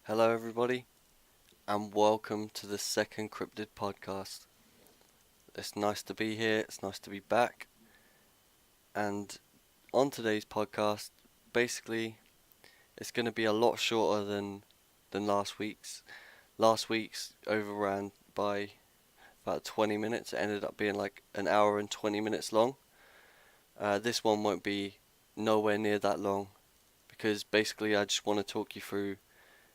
Hello, everybody, and welcome to the second Crypted Podcast. It's nice to be here, it's nice to be back, and on today's podcast, basically, it's going to be a lot shorter than last week's. Last week's overran by about 20 minutes, it ended up being like an hour and 20 minutes long. This one won't be nowhere near that long because basically, I just want to talk you through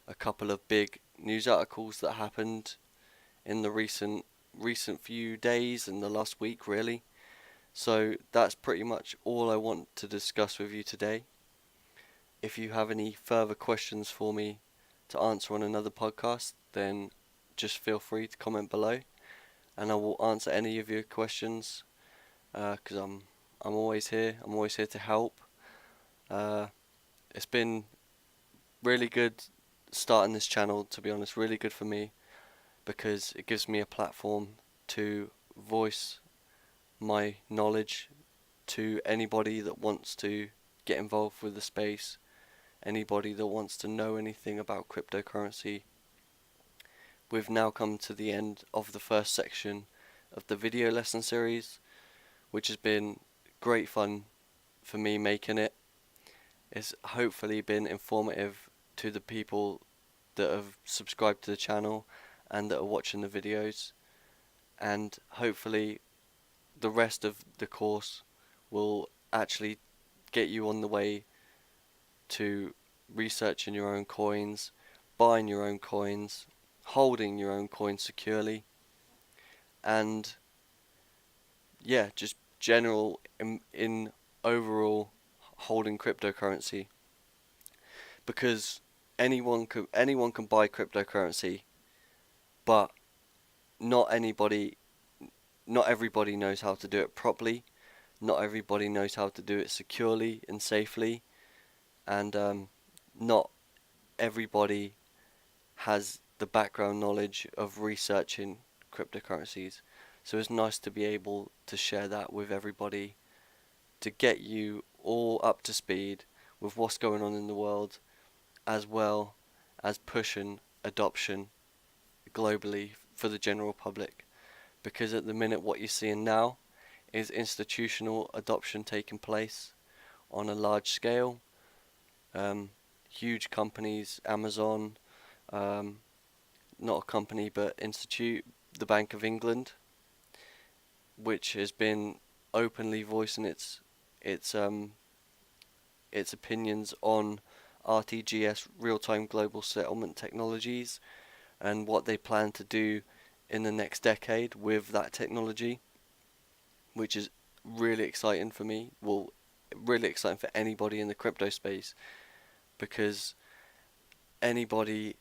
a couple of big news articles that happened in the recent few days and the last week really. So that's pretty much all I want to discuss with you today. If you have any further questions for me to answer on another podcast, then just feel free to comment below and I will answer any of your questions because I'm always here. I'm always here to help. Uh, it's been really good starting this channel, to be honest, really good for me because it gives me a platform to voice my knowledge to anybody that wants to get involved with the space, anybody that wants to know anything about cryptocurrency. We've now come to the end of the first section of the video lesson series, which has been great fun for me making it. It's hopefully been informative to the people that have subscribed to the channel and that are watching the videos, and hopefully the rest of the course will actually get you on the way to researching your own coins, buying your own coins, holding your own coins securely, and yeah, just general in overall holding cryptocurrency, because anyone can buy cryptocurrency, but not anybody not everybody knows how to do it properly. Not everybody knows how to do it securely and safely, and not everybody has the background knowledge of researching cryptocurrencies. So it's nice to be able to share that with everybody to get you all up to speed with what's going on in the world, as well as pushing adoption globally for the general public. Because at the minute, what you're seeing now is institutional adoption taking place on a large scale. Um, Huge companies, Amazon, um, not a company but institute, the Bank of England, which has been openly voicing its its opinions on RTGS, real-time global settlement technologies, and what they plan to do in the next decade with that technology, which is really exciting for me. Well, really exciting for anybody in the crypto space, because everybody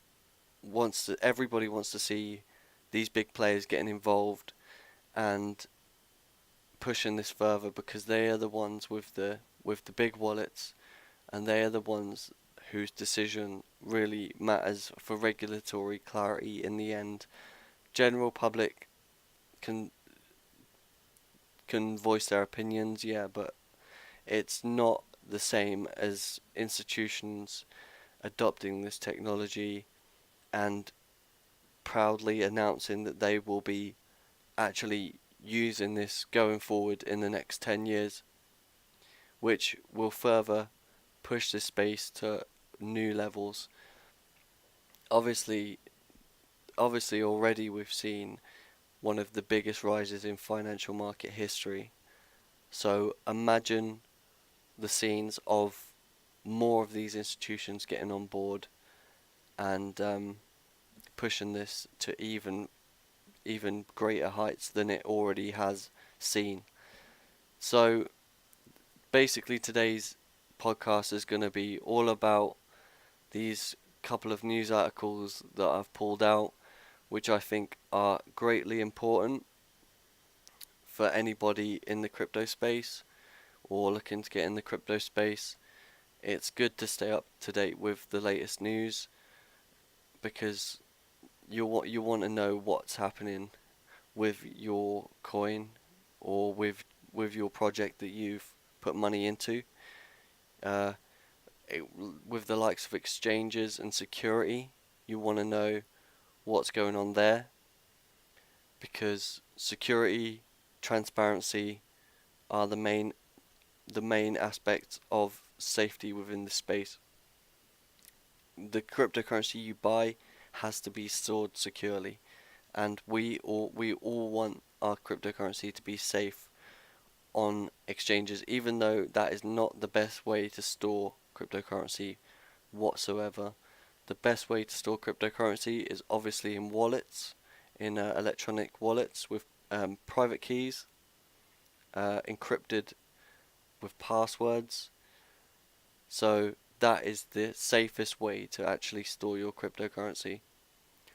wants to see these big players getting involved and pushing this further, because they are the ones with the big wallets, and they are the ones whose decision really matters for regulatory clarity in the end. General public can voice their opinions, yeah, but it's not the same as institutions adopting this technology and proudly announcing that they will be actually using this going forward in the next 10 years, which will further push this space to new levels. Obviously, obviously already we've seen one of the biggest rises in financial market history. So imagine the scenes of more of these institutions getting on board and pushing this to even greater heights than it already has seen. So basically today's podcast is going to be all about these couple of news articles that I've pulled out, which I think are greatly important for anybody in the crypto space or looking to get in the crypto space. It's good to stay up to date with the latest news, because you want to know what's happening with your coin or with your project that you've put money into. Uh, with the likes of exchanges and security, you want to know what's going on there, because security, transparency are the main aspects of safety within the space. The cryptocurrency you buy has to be stored securely, and we all want our cryptocurrency to be safe on exchanges, even though that is not the best way to store cryptocurrency whatsoever. The best way to store cryptocurrency is obviously in wallets, in electronic wallets with private keys, encrypted with passwords. So that is the safest way to actually store your cryptocurrency,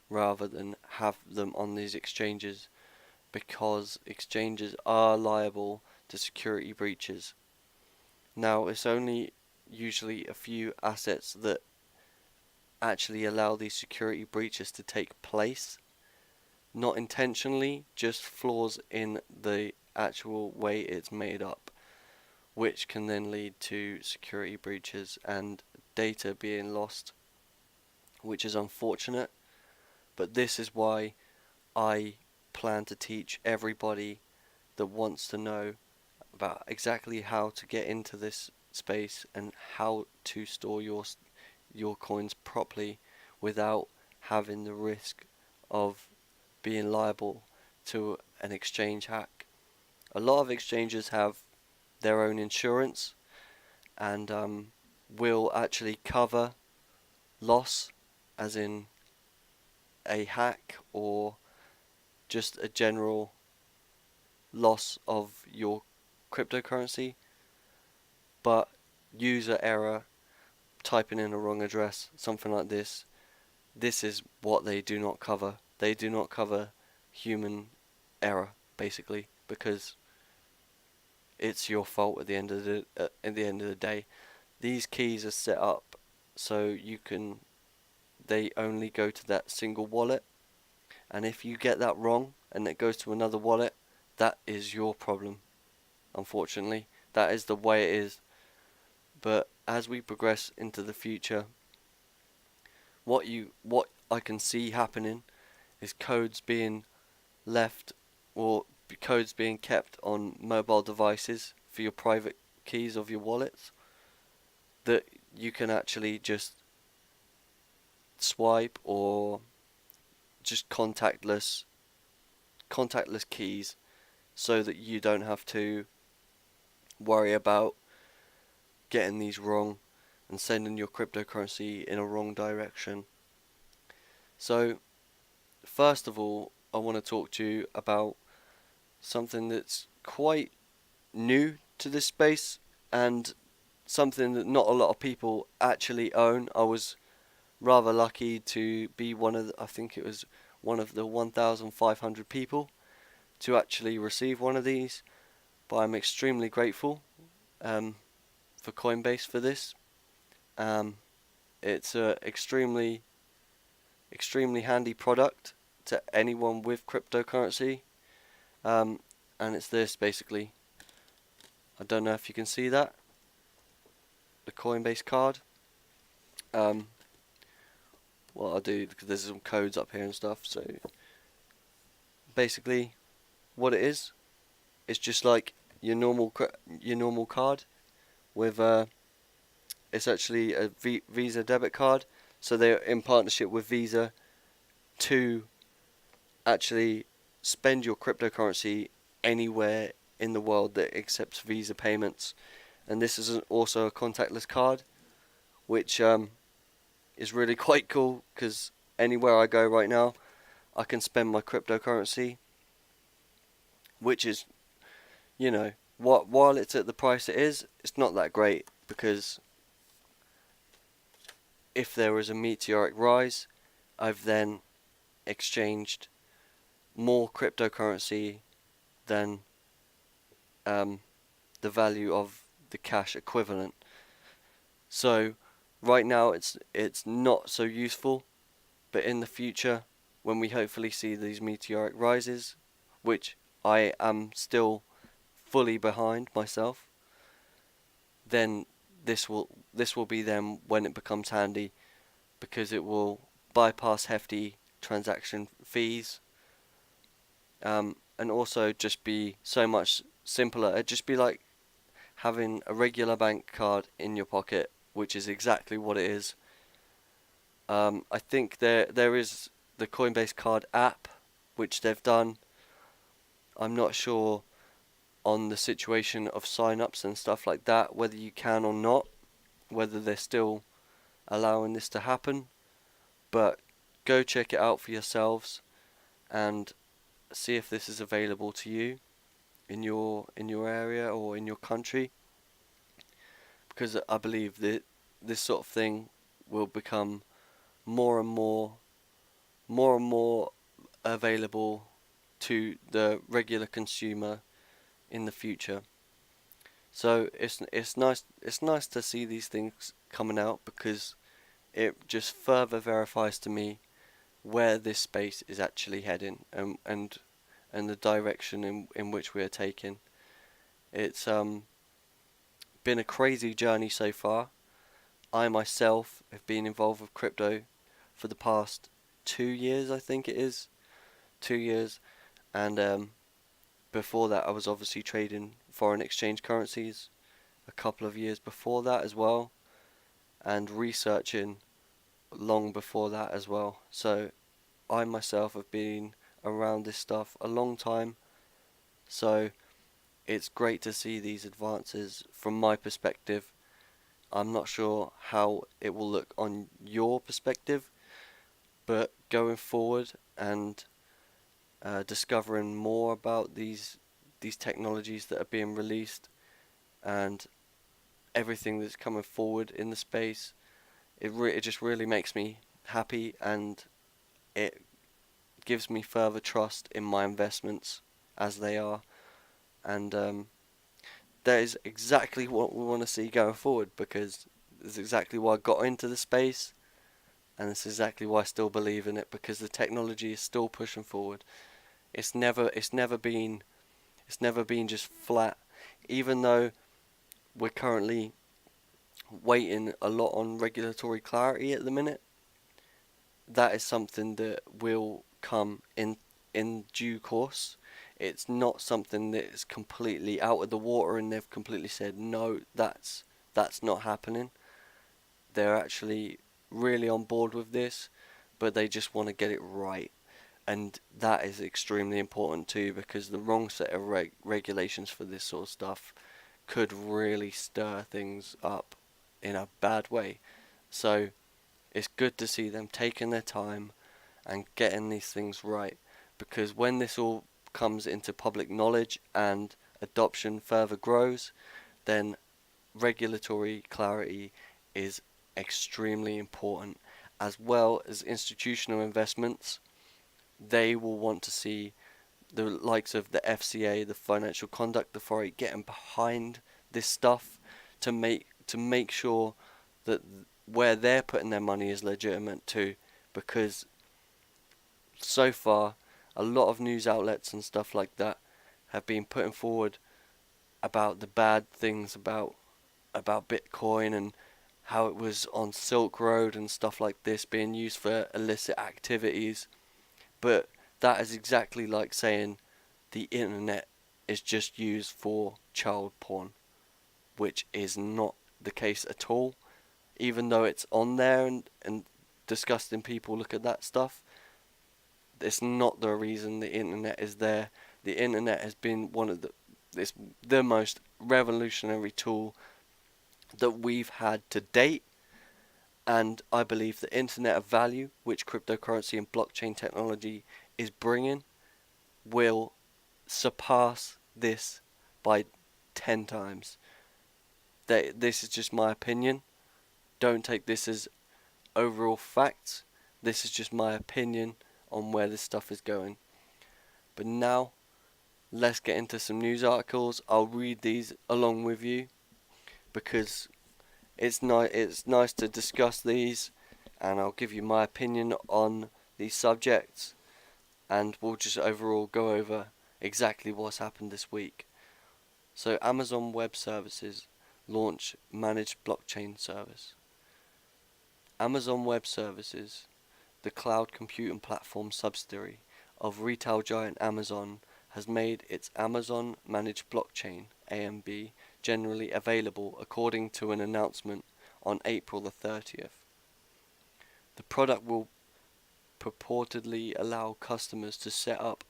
rather than have them on these exchanges, because exchanges are liable to security breaches. Now, it's only usually a few assets that actually allow these security breaches to take place, not intentionally, just flaws in the actual way it's made up, which can then lead to security breaches and data being lost, which is unfortunate. But this is why I plan to teach everybody that wants to know about exactly how to get into this space and how to store your coins properly without having the risk of being liable to an exchange hack. A lot of exchanges have their own insurance, and will actually cover loss, as in a hack or just a general loss of your cryptocurrency. But user error, typing in a wrong address, something like this is what they do not cover. They do not cover human error, basically, because it's your fault at the end of the day. These keys are set up so they only go to that single wallet, and if you get that wrong and it goes to another wallet, that is your problem. Unfortunately, that is the way it is. But as we progress into the future, what I can see happening is codes being left, or codes being kept on mobile devices for your private keys of your wallets, that you can actually just swipe, or just contactless keys, so that you don't have to worry about getting these wrong and sending your cryptocurrency in a wrong direction. So first of all, I want to talk to you about something that's quite new to this space, and something that not a lot of people actually own. I was rather lucky to be I think it was one of the 1,500 people to actually receive one of these, but I'm extremely grateful for Coinbase for this. It's a extremely handy product to anyone with cryptocurrency, and it's this basically. I don't know if you can see that, the Coinbase card. What I'll do, because there's some codes up here and stuff, so basically what it is, it's just like your normal card with it's actually a Visa debit card. So they're in partnership with Visa to actually spend your cryptocurrency anywhere in the world that accepts Visa payments. And this is also a contactless card, which is really quite cool, because anywhere I go right now, I can spend my cryptocurrency, which is, while it's at the price it is, it's not that great, because if there was a meteoric rise, I've then exchanged more cryptocurrency than the value of the cash equivalent. So right now it's not so useful, but in the future, when we hopefully see these meteoric rises, which I am still fully behind myself, then this will be then when it becomes handy, because it will bypass hefty transaction fees, and also just be so much simpler. It'd just be like having a regular bank card in your pocket, which is exactly what it is. I think there is the Coinbase Card app, which they've done. I'm not sure on the situation of sign-ups and stuff like that, whether you can or not, whether they're still allowing this to happen. But go check it out for yourselves and see if this is available to you in your area or in your country, because I believe that this sort of thing will become more and more available to the regular consumer in the future. So it's nice to see these things coming out, because it just further verifies to me where this space is actually heading, and the direction in which we are taking. It's been a crazy journey so far. I myself have been involved with crypto for the past 2 years, I think it is. 2 years. And before that, I was obviously trading foreign exchange currencies a couple of years before that as well, and researching long before that as well. So I myself have been around this stuff a long time. So it's great to see these advances from my perspective. I'm not sure how it will look on your perspective, but going forward and discovering more about these technologies that are being released and everything that's coming forward in the space, it just really makes me happy, and it gives me further trust in my investments as they are, and that is exactly what we want to see going forward, because it's exactly why I got into the space, and it's exactly why I still believe in it, because the technology is still pushing forward. It's never been just flat, even though we're currently waiting a lot on regulatory clarity at the minute. That is something that will come in due course. It's not something that is completely out of the water and they've completely said no, that's not happening. They're actually really on board with this, but they just want to get it right. And that is extremely important too, because the wrong set of regulations for this sort of stuff could really stir things up in a bad way. So it's good to see them taking their time and getting these things right, because when this all comes into public knowledge and adoption further grows, then regulatory clarity is extremely important, as well as institutional investments. They will want to see the likes of the FCA, the Financial Conduct Authority, getting behind this stuff to make sure that where they're putting their money is legitimate too, because so far a lot of news outlets and stuff like that have been putting forward about the bad things about Bitcoin, and how it was on Silk Road and stuff like this, being used for illicit activities. But that is exactly like saying the internet is just used for child porn, which is not the case at all. Even though it's on there and disgusting people look at that stuff, it's not the reason the internet is there. The internet has been it's the most revolutionary tool that we've had to date, and I believe the internet of value, which cryptocurrency and blockchain technology is bringing, will surpass this by 10 times. This is just my opinion. Don't take this as overall facts. This is just my opinion on where this stuff is going. But now, let's get into some news articles. I'll read these along with you, because it's nice to discuss these, and I'll give you my opinion on these subjects, and we'll just overall go over exactly what's happened this week. So Amazon Web Services launch managed blockchain service. Amazon Web Services the cloud computing platform subsidiary of retail giant Amazon, has made its Amazon Managed Blockchain (AMB) generally available according to an announcement on April the 30th. The product will purportedly allow customers to set up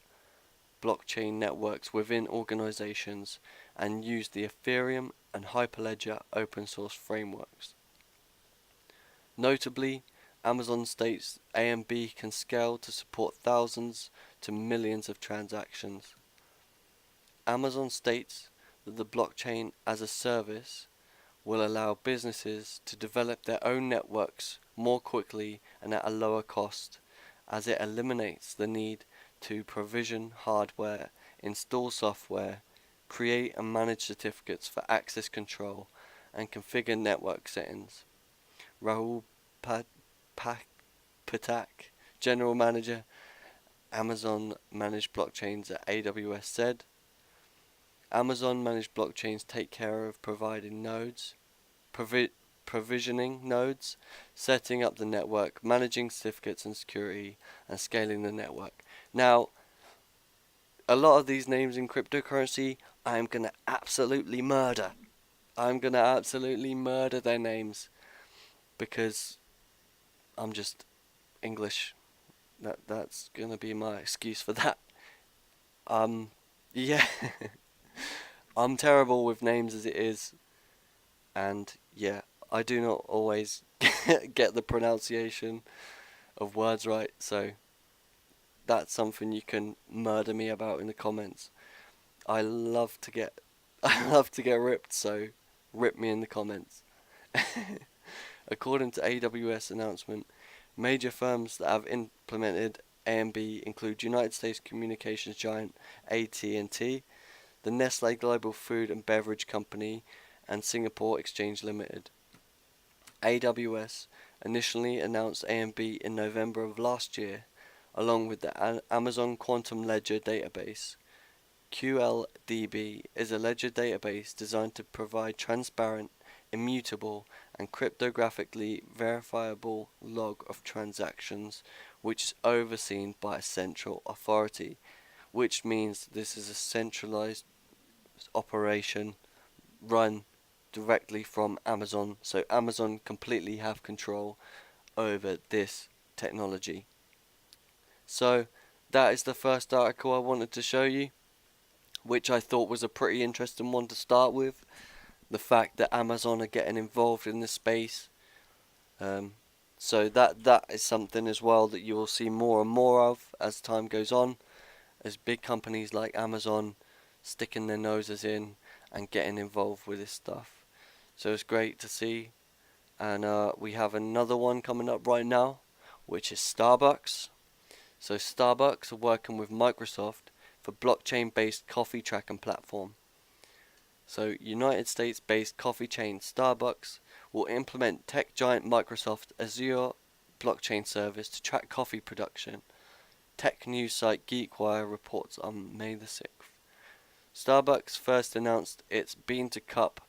blockchain networks within organizations and use the Ethereum and Hyperledger open source frameworks. Notably, Amazon states AMB can scale to support thousands to millions of transactions. Amazon states that the blockchain as a service will allow businesses to develop their own networks more quickly and at a lower cost, as it eliminates the need to provision hardware, install software, create and manage certificates for access control, and configure network settings. Rahul Patak, General Manager, Amazon Managed Blockchains at AWS, said, Amazon Managed Blockchains take care of providing nodes, provisioning nodes, setting up the network, managing certificates and security, and scaling the network. Now, a lot of these names in cryptocurrency, I'm going to absolutely murder. I'm going to absolutely murder their names because I'm just English. That's going to be my excuse for that. Yeah. I'm terrible with names as it is, and yeah, I do not always get the pronunciation of words right, so that's something you can murder me about in the comments. I love to get ripped, so rip me in the comments. According to AWS announcement, major firms that have implemented AMB include United States communications giant AT&T, the Nestle Global Food and Beverage Company, and Singapore Exchange Limited. AWS initially announced AMB in November of last year, along with the Amazon Quantum Ledger database. QLDB is a ledger database designed to provide transparent, immutable, and cryptographically verifiable log of transactions, which is overseen by a central authority, which means this is a centralized operation run directly from Amazon, so Amazon completely have control over this technology. So that is the first article I wanted to show you, which I thought was a pretty interesting one to start with. The fact that Amazon are getting involved in this space. So that is something as well that you will see more and more of as time goes on, as big companies like Amazon sticking their noses in and getting involved with this stuff. So it's great to see. And we have another one coming up right now, which is Starbucks. So Starbucks are working with Microsoft for blockchain-based coffee tracking platform. So United States-based coffee chain Starbucks will implement tech giant Microsoft Azure blockchain service to track coffee production. Tech news site GeekWire reports on May the 6th. Starbucks first announced its Bean to Cup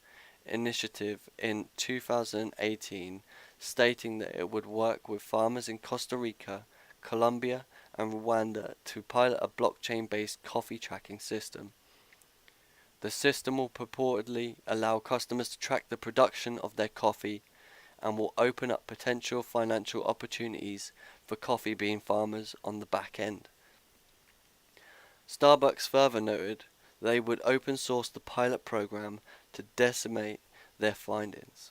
initiative in 2018, stating that it would work with farmers in Costa Rica, Colombia, and Rwanda to pilot a blockchain-based coffee tracking system. The system will purportedly allow customers to track the production of their coffee and will open up potential financial opportunities for coffee bean farmers on the back end. Starbucks further noted they would open source the pilot program to disseminate their findings.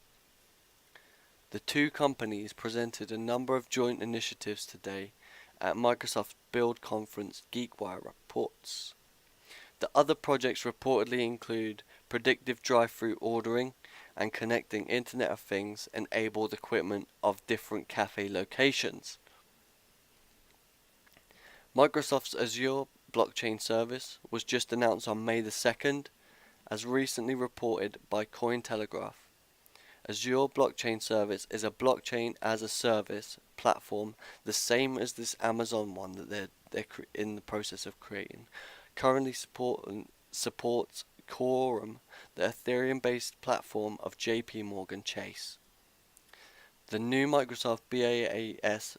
The two companies presented a number of joint initiatives today at Microsoft's Build conference, GeekWire reports. The other projects reportedly include predictive drive-through ordering and connecting Internet of Things enabled equipment of different cafe locations. Microsoft's Azure blockchain service was just announced on May the 2nd, as recently reported by Cointelegraph. Azure blockchain service is a blockchain as a service platform, the same as this Amazon one that they're in the process of creating. Currently supports Quorum, the Ethereum-based platform of JP Morgan Chase. The new Microsoft BaaS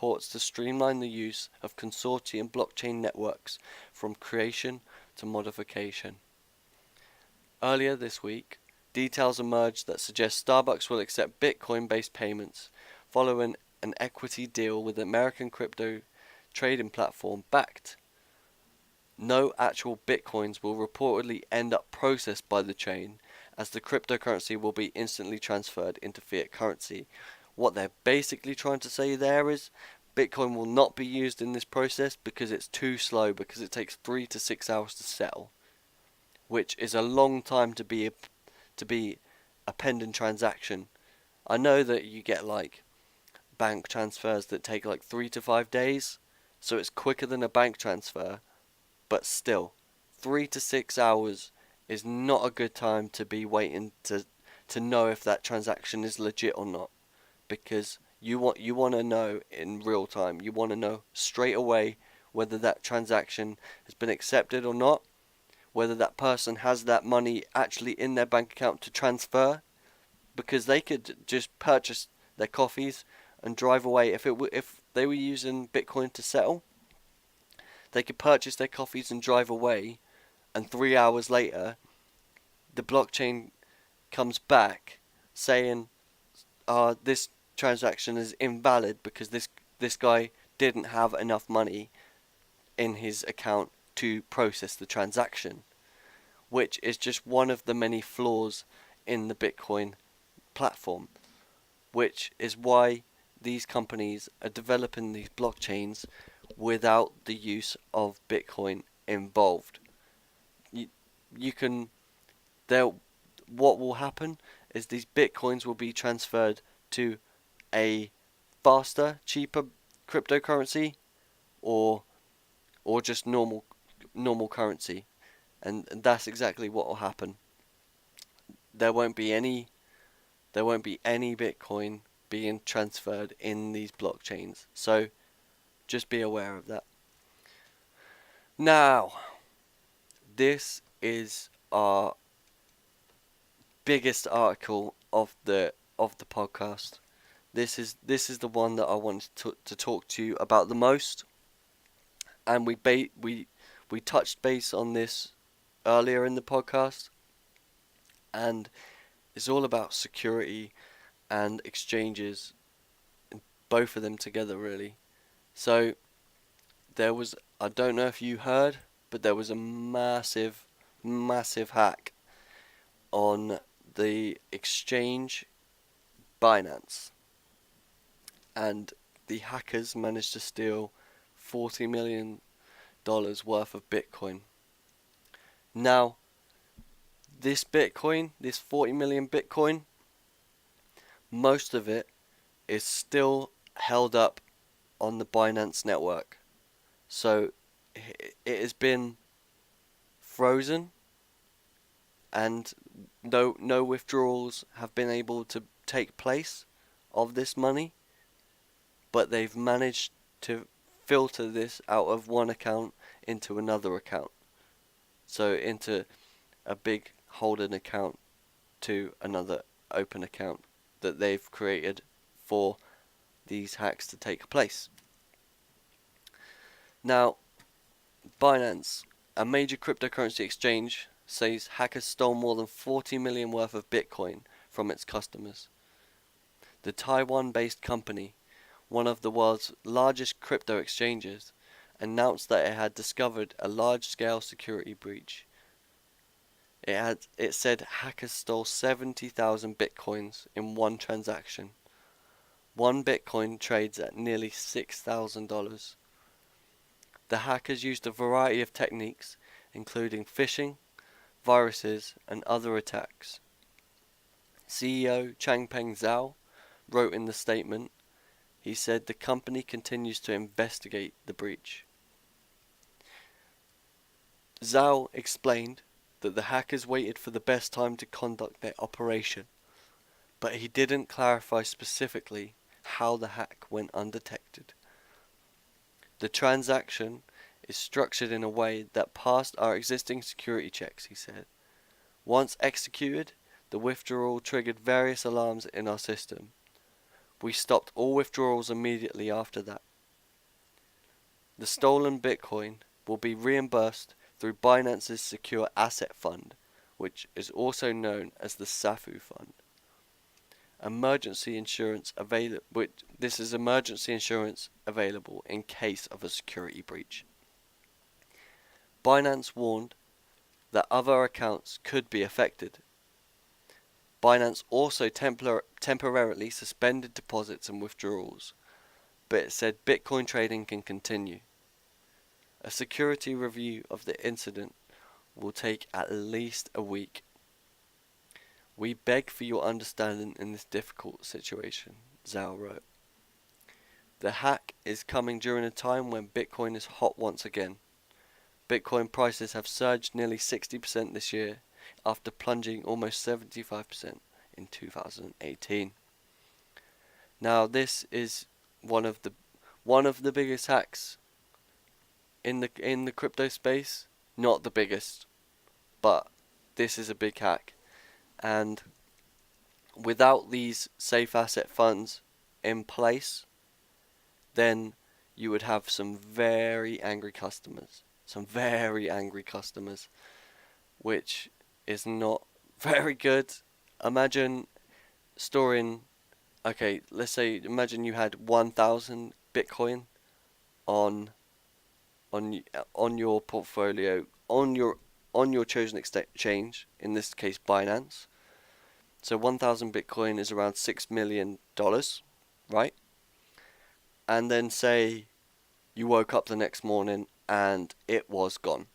purports to streamline the use of consortium blockchain networks from creation to modification. Earlier this week, details emerged that suggest Starbucks will accept Bitcoin-based payments following an equity deal with American crypto trading platform Bakkt. No actual Bitcoins will reportedly end up processed by the chain, as the cryptocurrency will be instantly transferred into fiat currency. What they're basically trying to say there is Bitcoin will not be used in this process because it's too slow, because it takes 3 to 6 hours to settle, which is a long time to be a pending transaction. I know that you get like bank transfers that take like 3 to 5 days, so it's quicker than a bank transfer, but still 3 to 6 hours is not a good time to be waiting to know if that transaction is legit or not, because you want to know in real time. You want to know straight away whether that transaction has been accepted or not, whether that person has that money actually in their bank account to transfer, because they could just purchase their coffees and drive away. If they were using Bitcoin to settle, they could purchase their coffees and drive away, and 3 hours later the blockchain comes back saying this transaction is invalid because this guy didn't have enough money in his account to process the transaction, which is just one of the many flaws in the Bitcoin platform, which is why these companies are developing these blockchains without the use of Bitcoin involved. You can what will happen is these Bitcoins will be transferred to a faster, cheaper cryptocurrency, or just normal currency, and that's exactly what will happen. There won't be any Bitcoin being transferred in these blockchains, so just be aware of that. Now, this is our biggest article of the podcast. This is the one that I wanted to talk to you about the most, and we touched base on this earlier in the podcast, and it's all about security and exchanges, both of them together really. So there was, I don't know if you heard, but there was a massive hack on the exchange Binance, and the hackers managed to steal $40 million worth of Bitcoin. Now, this 40 million Bitcoin, most of it is still held up on the Binance network. So it has been frozen, and no withdrawals have been able to take place of this money, but they've managed to filter this out of one account into another account, so into a big holding account to another open account that they've created for these hacks to take place. Now, Binance, a major cryptocurrency exchange, says hackers stole more than 40 million worth of Bitcoin from its customers. The Taiwan-based company, one of the world's largest crypto exchanges, announced that it had discovered a large-scale security breach. It said hackers stole 70,000 Bitcoins in one transaction. One Bitcoin trades at nearly $6,000. The hackers used a variety of techniques, including phishing, viruses, and other attacks. CEO Changpeng Zhao wrote in the statement, he said the company continues to investigate the breach. Zhao explained that the hackers waited for the best time to conduct their operation, but he didn't clarify specifically how the hack went undetected. The transaction is structured in a way that passed our existing security checks, he said. Once executed, the withdrawal triggered various alarms in our system. We stopped all withdrawals immediately after that. The stolen Bitcoin will be reimbursed through Binance's Secure Asset Fund, which is also known as the SAFU Fund. Emergency insurance available. This is emergency insurance available in case of a security breach. Binance warned that other accounts could be affected. Binance also temporarily suspended deposits and withdrawals, but it said Bitcoin trading can continue. A security review of the incident will take at least a week. We beg for your understanding in this difficult situation, Zhao wrote. The hack is coming during a time when Bitcoin is hot once again. Bitcoin prices have surged nearly 60% this year after plunging almost 75% in 2018. Now this is one of the biggest hacks in the crypto space. Not the biggest, but this is a big hack. And without these safe asset funds in place, then you would have some very angry customers. Which is not very good. Imagine storing, imagine you had 1,000 Bitcoin on your portfolio, on your chosen exchange, in this case Binance. So 1,000 Bitcoin is around $6 million, right? And then say you woke up the next morning and it was gone.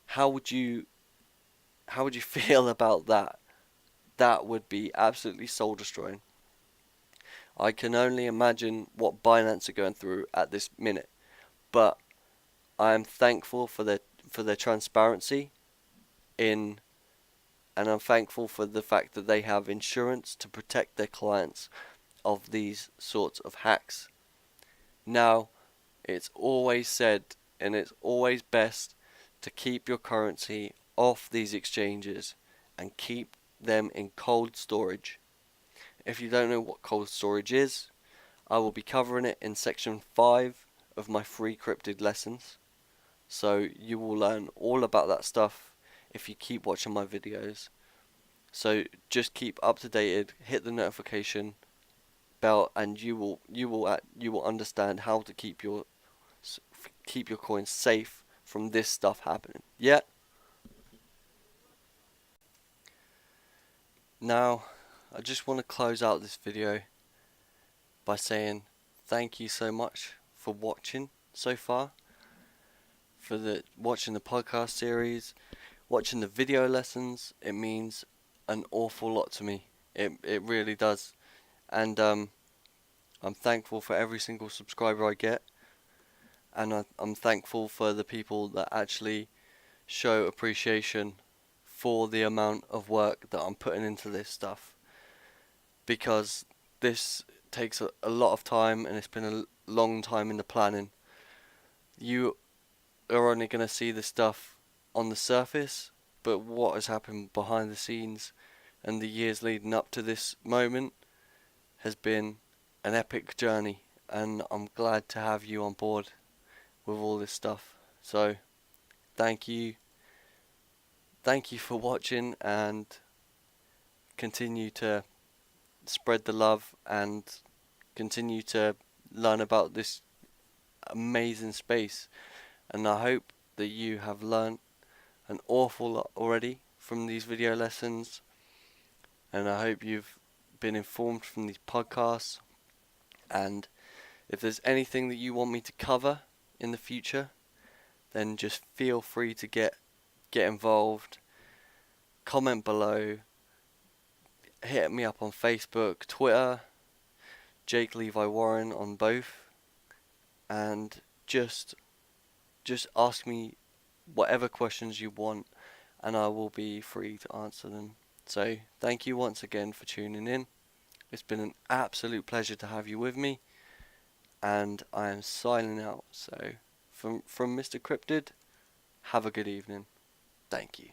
How would you feel about that? That would be absolutely soul destroying. I can only imagine what Binance are going through at this minute, but I am thankful for their transparency and I'm thankful for the fact that they have insurance to protect their clients of these sorts of hacks. Now, it's always said, and it's always best to keep your currency off these exchanges and keep them in cold storage. If you don't know what cold storage is, I will be covering it in section 5 of my free cryptid lessons. So you will learn all about that stuff if you keep watching my videos. So just keep up to date, hit the notification bell, and you will understand how to keep your coins safe from this stuff happening. Yeah. Now, I just want to close out this video by saying thank you so much for watching so far, for watching the podcast series, watching the video lessons. It means an awful lot to me. It really does. And I'm thankful for every single subscriber I get, and I'm thankful for the people that actually show appreciation for the amount of work that I'm putting into this stuff, because this takes a lot of time and it's been a long time in the planning. You are only going to see the stuff on the surface, but what has happened behind the scenes and the years leading up to this moment has been an epic journey, and I'm glad to have you on board with all this stuff. So thank you for watching, and continue to spread the love and continue to learn about this amazing space. And I hope that you have learned an awful lot already from these video lessons, and I hope you've been informed from these podcasts. And if there's anything that you want me to cover in the future, then just feel free to get involved. Comment below. Hit me up on Facebook, Twitter, Jake Levi Warren on both, and just ask me whatever questions you want, and I will be free to answer them. So thank you once again for tuning in. It's been an absolute pleasure to have you with me, and I am signing out. So from Mr. Cryptid, have a good evening. Thank you.